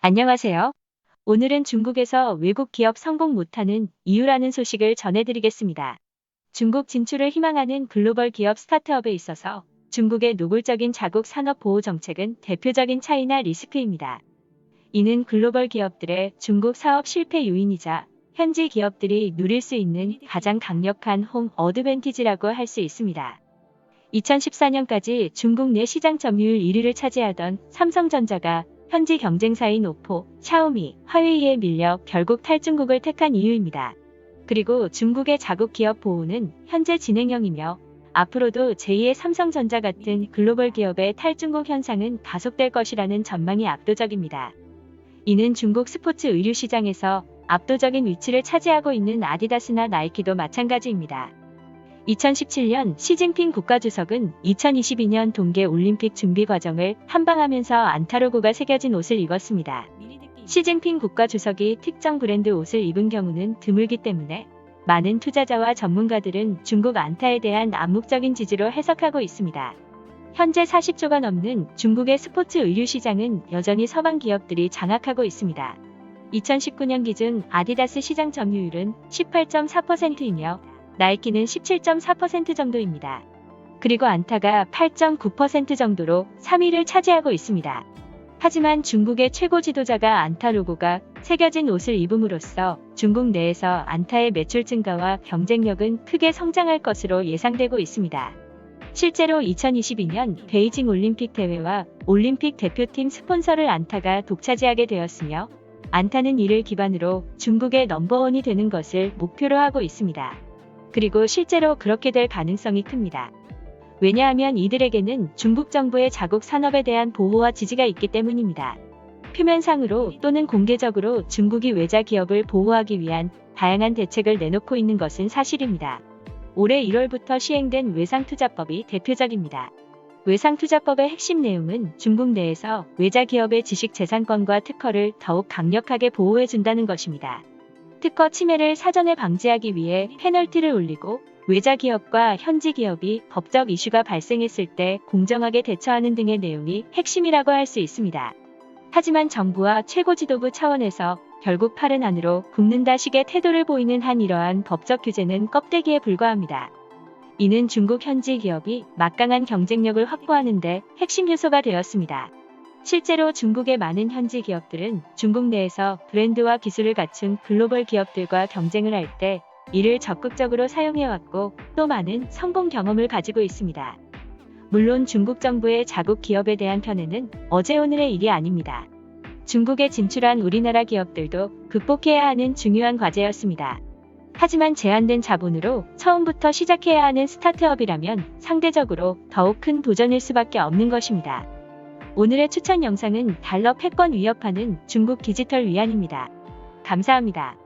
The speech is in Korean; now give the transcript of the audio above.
안녕하세요. 오늘은 중국에서 외국 기업 성공 못하는 이유라는 소식을 전해드리겠습니다. 중국 진출을 희망하는 글로벌 기업 스타트업에 있어서 중국의 노골적인 자국 산업 보호 정책은 대표적인 차이나 리스크입니다. 이는 글로벌 기업들의 중국 사업 실패 요인이자 현지 기업들이 누릴 수 있는 가장 강력한 홈 어드밴티지라고 할 수 있습니다. 2014년까지 중국 내 시장 점유율 1위를 차지하던 삼성전자가 현지 경쟁사인 오포, 샤오미, 화웨이에 밀려 결국 탈중국을 택한 이유입니다. 그리고 중국의 자국 기업 보호는 현재 진행형이며 앞으로도 제2의 삼성전자 같은 글로벌 기업의 탈중국 현상은 가속될 것이라는 전망이 압도적입니다. 이는 중국 스포츠 의류 시장에서 압도적인 위치를 차지하고 있는 아디다스나 나이키도 마찬가지입니다. 2017년 시진핑 국가주석은 2022년 동계 올림픽 준비 과정을 한방하면서 안타 로고가 새겨진 옷을 입었습니다. 시진핑 국가주석이 특정 브랜드 옷을 입은 경우는 드물기 때문에 많은 투자자와 전문가들은 중국 안타에 대한 암묵적인 지지로 해석하고 있습니다. 현재 40조가 넘는 중국의 스포츠 의류 시장은 여전히 서방 기업들이 장악하고 있습니다. 2019년 기준 아디다스 시장 점유율은 18.4%이며 나이키는 17.4% 정도입니다. 그리고 안타가 8.9% 정도로 3위를 차지하고 있습니다. 하지만 중국의 최고 지도자가 안타 로고가 새겨진 옷을 입음으로써 중국 내에서 안타의 매출 증가와 경쟁력은 크게 성장할 것으로 예상되고 있습니다. 실제로 2022년 베이징 올림픽 대회와 올림픽 대표팀 스폰서를 안타가 독차지하게 되었으며 안타는 이를 기반으로 중국의 넘버원이 되는 것을 목표로 하고 있습니다. 그리고 실제로 그렇게 될 가능성이 큽니다. 왜냐하면 이들에게는 중국 정부의 자국 산업에 대한 보호와 지지가 있기 때문입니다. 표면상으로 또는 공개적으로 중국이 외자 기업을 보호하기 위한 다양한 대책을 내놓고 있는 것은 사실입니다. 올해 1월부터 시행된 외상투자법이 대표적입니다. 외상투자법의 핵심 내용은 중국 내에서 외자 기업의 지식재산권과 특허를 더욱 강력하게 보호해준다는 것입니다. 특허 침해를 사전에 방지하기 위해 페널티를 올리고 외자 기업과 현지 기업이 법적 이슈가 발생했을 때 공정하게 대처하는 등의 내용이 핵심이라고 할 수 있습니다. 하지만 정부와 최고 지도부 차원에서 결국 팔은 안으로 굽는다식의 태도를 보이는 한 이러한 법적 규제는 껍데기에 불과합니다. 이는 중국 현지 기업이 막강한 경쟁력을 확보하는 데 핵심 요소가 되었습니다. 실제로 중국의 많은 현지 기업들은 중국 내에서 브랜드와 기술을 갖춘 글로벌 기업들과 경쟁을 할 때 이를 적극적으로 사용해왔고 또 많은 성공 경험을 가지고 있습니다. 물론 중국 정부의 자국 기업에 대한 편애는 어제 오늘의 일이 아닙니다. 중국에 진출한 우리나라 기업들도 극복해야 하는 중요한 과제였습니다. 하지만 제한된 자본으로 처음부터 시작해야 하는 스타트업이라면 상대적으로 더욱 큰 도전일 수밖에 없는 것입니다. 오늘의 추천 영상은 달러 패권 위협하는 중국 디지털 위안입니다. 감사합니다.